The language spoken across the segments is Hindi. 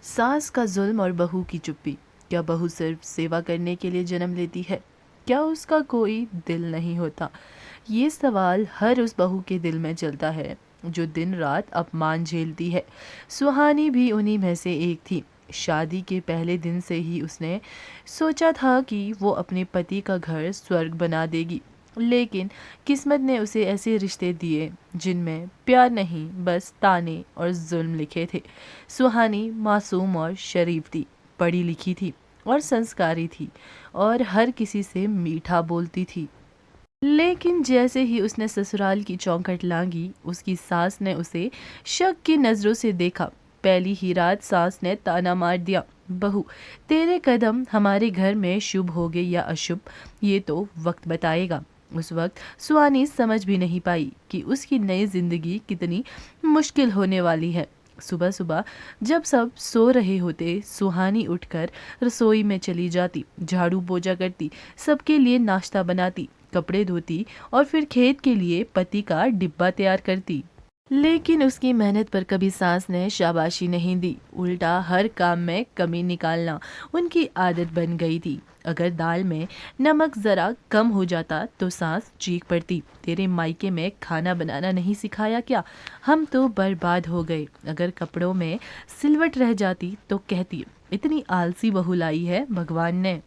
सास का जुल्म और बहू की चुप्पी। क्या बहू सिर्फ सेवा करने के लिए जन्म लेती है? क्या उसका कोई दिल नहीं होता? ये सवाल हर उस बहू के दिल में चलता है जो दिन रात अपमान झेलती है। सुहानी भी उन्हीं में से एक थी। शादी के पहले दिन से ही उसने सोचा था कि वो अपने पति का घर स्वर्ग बना देगी, लेकिन किस्मत ने उसे ऐसे रिश्ते दिए जिनमें प्यार नहीं, बस ताने और जुल्म लिखे थे। सुहानी मासूम और शरीफ थी, पढ़ी लिखी थी और संस्कारी थी, और हर किसी से मीठा बोलती थी। लेकिन जैसे ही उसने ससुराल की चौखट लांघी, उसकी सास ने उसे शक की नज़रों से देखा। पहली ही रात सास ने ताना मार दिया, बहू, तेरे कदम हमारे घर में शुभ होंगे या अशुभ, ये तो वक्त बताएगा। उस वक्त सुहानी समझ भी नहीं पाई कि उसकी नई जिंदगी कितनी मुश्किल होने वाली है। सुबह सुबह जब सब सो रहे होते, सुहानी उठकर रसोई में चली जाती, झाड़ू पोछा करती, सबके लिए नाश्ता बनाती, कपड़े धोती और फिर खेत के लिए पति का डिब्बा तैयार करती। लेकिन उसकी मेहनत पर कभी सास ने शाबाशी नहीं दी, उल्टा हर काम में कमी निकालना उनकी आदत बन गई थी। अगर दाल में नमक ज़रा कम हो जाता तो सास चीख पड़ती, तेरे मायके में खाना बनाना नहीं सिखाया क्या? हम तो बर्बाद हो गए। अगर कपड़ों में सिलवट रह जाती तो कहती, इतनी आलसी बहू लाई है भगवान ने।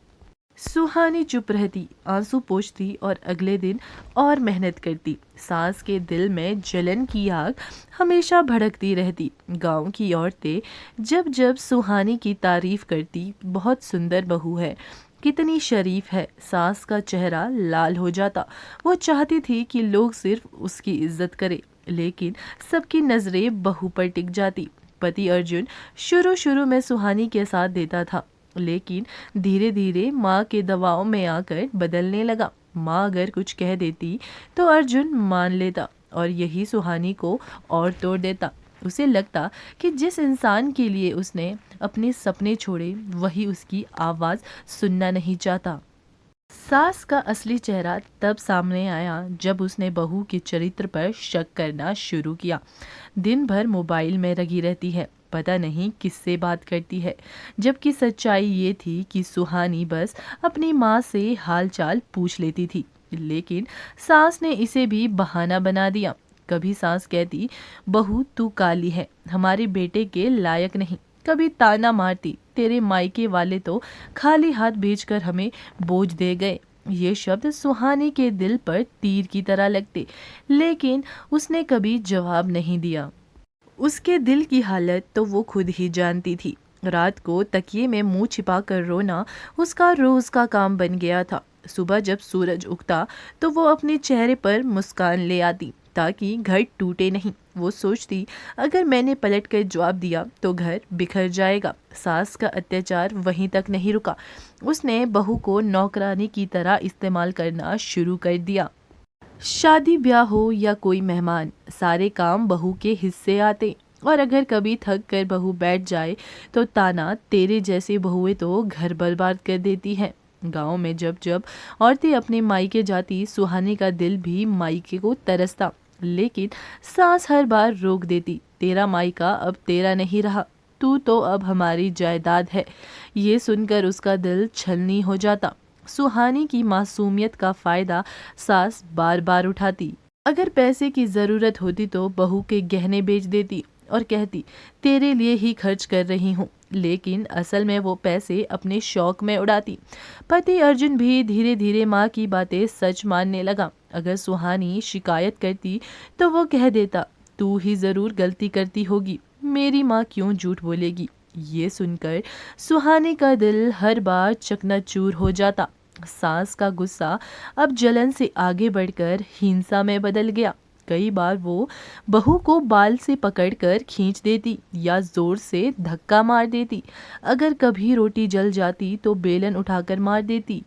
सुहानी चुप रहती, आंसू पोंछती और अगले दिन और मेहनत करती। सास के दिल में जलन की आग हमेशा भड़कती रहती। गांव की औरतें जब जब सुहानी की तारीफ करती, बहुत सुंदर बहू है, कितनी शरीफ है, सास का चेहरा लाल हो जाता। वो चाहती थी कि लोग सिर्फ उसकी इज्जत करें, लेकिन सबकी नज़रें बहू पर टिक जाती। पति अर्जुन शुरू शुरू में सुहानी के साथ देता था, लेकिन धीरे धीरे माँ के दबाव में आकर बदलने लगा। माँ अगर कुछ कह देती तो अर्जुन मान लेता, और यही सुहानी को और तोड़ देता। उसे लगता कि जिस इंसान के लिए उसने अपने सपने छोड़े, वही उसकी आवाज़ सुनना नहीं चाहता। सास का असली चेहरा तब सामने आया जब उसने बहू के चरित्र पर शक करना शुरू किया। दिन भर मोबाइल में लगी रहती है, पता नहीं किससे बात करती है, जबकि सच्चाई ये थी कि सुहानी बस अपनी माँ से हालचाल पूछ लेती थी। लेकिन सास ने इसे भी बहाना बना दिया। कभी सास कहती, बहू तू काली है, हमारे बेटे के लायक नहीं। कभी ताना मारती, तेरे मायके वाले तो खाली हाथ भेजकर हमें बोझ दे गए। ये शब्द सुहानी के दिल पर तीर की तरह लगते, लेकिन उसने कभी जवाब नहीं दिया। उसके दिल की हालत तो वो खुद ही जानती थी। रात को तकिए में मुंह छिपा कर रोना उसका रोज का काम बन गया था। सुबह जब सूरज उगता तो वो अपने चेहरे पर मुस्कान ले आती, ताकि घर टूटे नहीं। वो सोचती, अगर मैंने पलट कर जवाब दिया तो घर बिखर जाएगा। सास का अत्याचार वहीं तक नहीं रुका, उसने बहू को नौकरानी की तरह इस्तेमाल करना शुरू कर दिया। शादी ब्याह हो या कोई मेहमान, सारे काम बहू के हिस्से आते, और अगर कभी थक कर बहू बैठ जाए तो ताना, तेरे जैसे बहुएं तो घर बर्बाद कर देती हैं। गांव में जब जब औरतें अपने मायके जाती, सुहानी का दिल भी मायके को तरसता, लेकिन सास हर बार रोक देती, तेरा मायका अब तेरा नहीं रहा, तू तो अब हमारी जायदाद है। ये सुनकर उसका दिल छलनी हो जाता। सुहानी की मासूमियत का फायदा सास बार बार उठाती। अगर पैसे की जरूरत होती तो बहू के गहने बेच देती और कहती, तेरे लिए ही खर्च कर रही हूँ, लेकिन असल में वो पैसे अपने शौक में उड़ाती। पति अर्जुन भी धीरे धीरे माँ की बातें सच मानने लगा। अगर सुहानी शिकायत करती तो वो कह देता, तू ही जरूर गलती करती होगी, मेरी माँ क्यों झूठ बोलेगी। ये सुनकर सुहानी का दिल हर बार चकनाचूर हो जाता। सास का गुस्सा अब जलन से आगे बढ़कर हिंसा में बदल गया। कई बार वो बहू को बाल से पकड़कर खींच देती या जोर से धक्का मार देती। अगर कभी रोटी जल जाती तो बेलन उठाकर मार देती।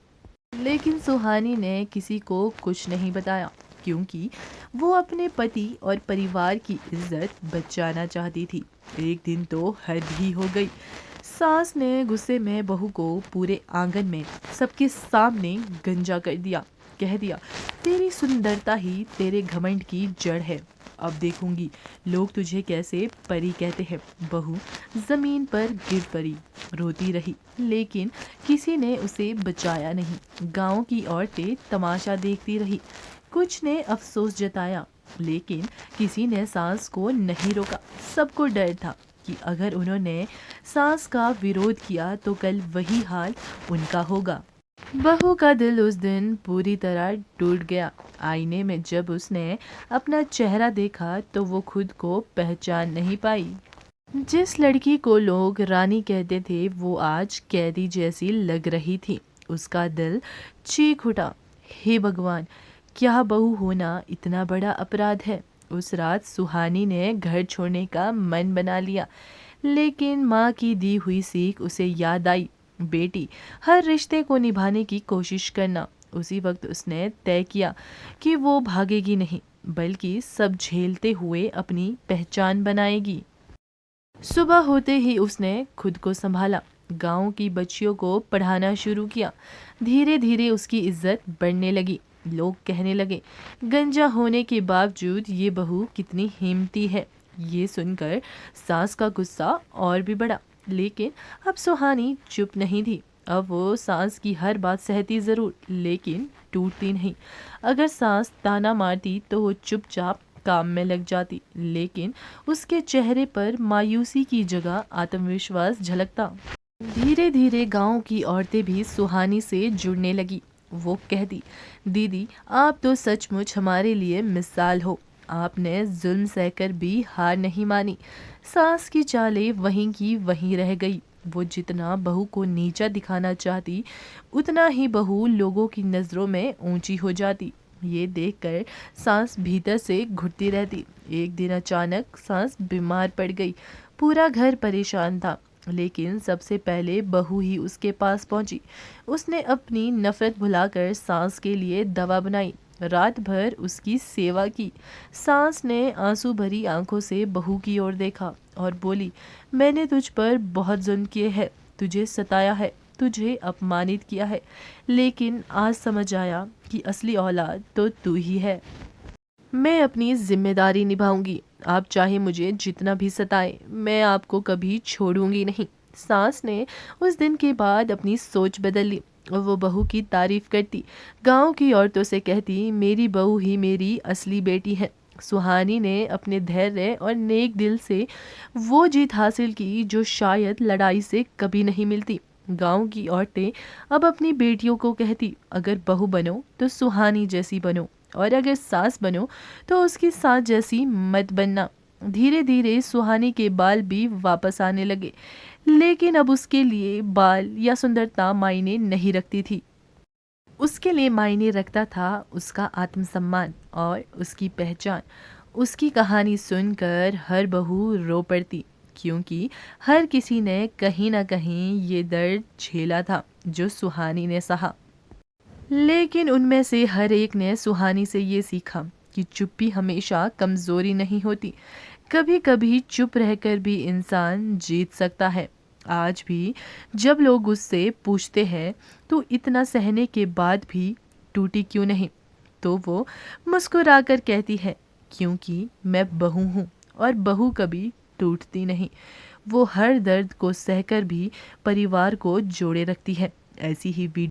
लेकिन सुहानी ने किसी को कुछ नहीं बताया, क्योंकि वो अपने पति और परिवार की इज्जत बचाना चाहती थी। एक दिन तो हद ही हो गई। सास ने गुस्से में बहू को पूरे आंगन में सबके सामने गंजा कर दिया। कह दिया, तेरी सुंदरता ही तेरे घमंड की जड़ है। अब देखूंगी लोग तुझे कैसे परी कहते हैं। बहू जमीन पर गिर पड़ी, रोती रही, लेकिन किसी ने उसे बचाया नहीं। गांव की औरतें तमाशा देखती रही, कुछ ने अफसोस जताया, लेकिन किसी ने सास को नहीं रोका। सबको डर था कि अगर उन्होंने सास का विरोध किया तो कल वही हाल उनका होगा। बहू का दिल उस दिन पूरी तरह टूट गया। आईने में जब उसने अपना चेहरा देखा तो वो खुद को पहचान नहीं पाई। जिस लड़की को लोग रानी कहते थे वो आज कैदी जैसी लग रही थी। उसका दिल चीख उठा, हे भगवान, क्या बहू होना इतना बड़ा अपराध है। उस रात सुहानी ने घर छोड़ने का मन बना लिया, लेकिन माँ की दी हुई सीख उसे याद आई, बेटी, हर रिश्ते को निभाने की कोशिश करना। उसी वक्त उसने तय किया कि वो भागेगी नहीं, बल्कि सब झेलते हुए अपनी पहचान बनाएगी। सुबह होते ही उसने खुद को संभाला, गांव की बच्चियों को पढ़ाना शुरू किया। धीरे धीरे उसकी इज्जत बढ़ने लगी। लोग कहने लगे, गंजा होने के बावजूद ये बहू कितनी हिम्मती है। ये सुनकर सास का गुस्सा और भी बढ़ा, लेकिन अब सुहानी चुप नहीं थी। अब वो सास की हर बात सहती ज़रूर, लेकिन टूटती नहीं। अगर सास ताना मारती तो वो चुपचाप काम में लग जाती, लेकिन उसके चेहरे पर मायूसी की जगह आत्मविश्वास झलकता। धीरे धीरे गांव की औरतें भी सुहानी से जुड़ने लगी। वो कहती, दीदी, आप तो सचमुच हमारे लिए मिसाल हो। आपने जुल्म सहकर भी हार नहीं मानी। सास की चालें वहीं की वहीं रह गई। वो जितना बहू को नीचा दिखाना चाहती, उतना ही बहू लोगों की नज़रों में ऊंची हो जाती। ये देखकर सांस भीतर से घुटती रहती। एक दिन अचानक सांस बीमार पड़ गई। पूरा घर परेशान था, लेकिन सबसे पहले बहू ही उसके पास पहुंची। उसने अपनी नफरत भुलाकर सांस के लिए दवा बनाई, रात भर उसकी सेवा की। सांस ने आंसू भरी आंखों से बहू की ओर देखा और बोली, मैंने तुझ पर बहुत जुल्म किए हैं, तुझे सताया है, तुझे अपमानित किया है, लेकिन आज समझ आया कि असली औलाद तो तू ही है। मैं अपनी जिम्मेदारी निभाऊंगी। आप चाहे मुझे जितना भी सताए, मैं आपको कभी छोड़ूंगी नहीं। सास ने उस दिन के बाद अपनी सोच बदल ली और वो बहू की तारीफ करती, गांव की औरतों से कहती, मेरी बहू ही मेरी असली बेटी है। सुहानी ने अपने धैर्य और नेक दिल से वो जीत हासिल की जो शायद लड़ाई से कभी नहीं मिलती। गांव की औरतें अब अपनी बेटियों को कहती, अगर बहू बनो तो सुहानी जैसी बनो, और अगर सास बनो तो उसकी सास जैसी मत बनना। धीरे धीरे सुहानी के बाल भी वापस आने लगे, लेकिन अब उसके लिए बाल या सुंदरता मायने नहीं रखती थी। उसके लिए मायने रखता था उसका आत्मसम्मान और उसकी पहचान। उसकी कहानी सुनकर हर बहू रो पड़ती, क्योंकि हर किसी ने कहीं ना कहीं ये दर्द झेला था जो सुहानी ने सहा। लेकिन उनमें से हर एक ने सुहानी से ये सीखा कि चुप्पी हमेशा कमज़ोरी नहीं होती। कभी कभी चुप रहकर भी इंसान जीत सकता है। आज भी जब लोग उससे पूछते हैं, तो इतना सहने के बाद भी टूटी क्यों नहीं, तो वो मुस्कुराकर कहती है, क्योंकि मैं बहू हूँ और बहू कभी टूटती नहीं। वो हर दर्द को सहकर भी परिवार को जोड़े रखती है। ऐसी ही वीडियो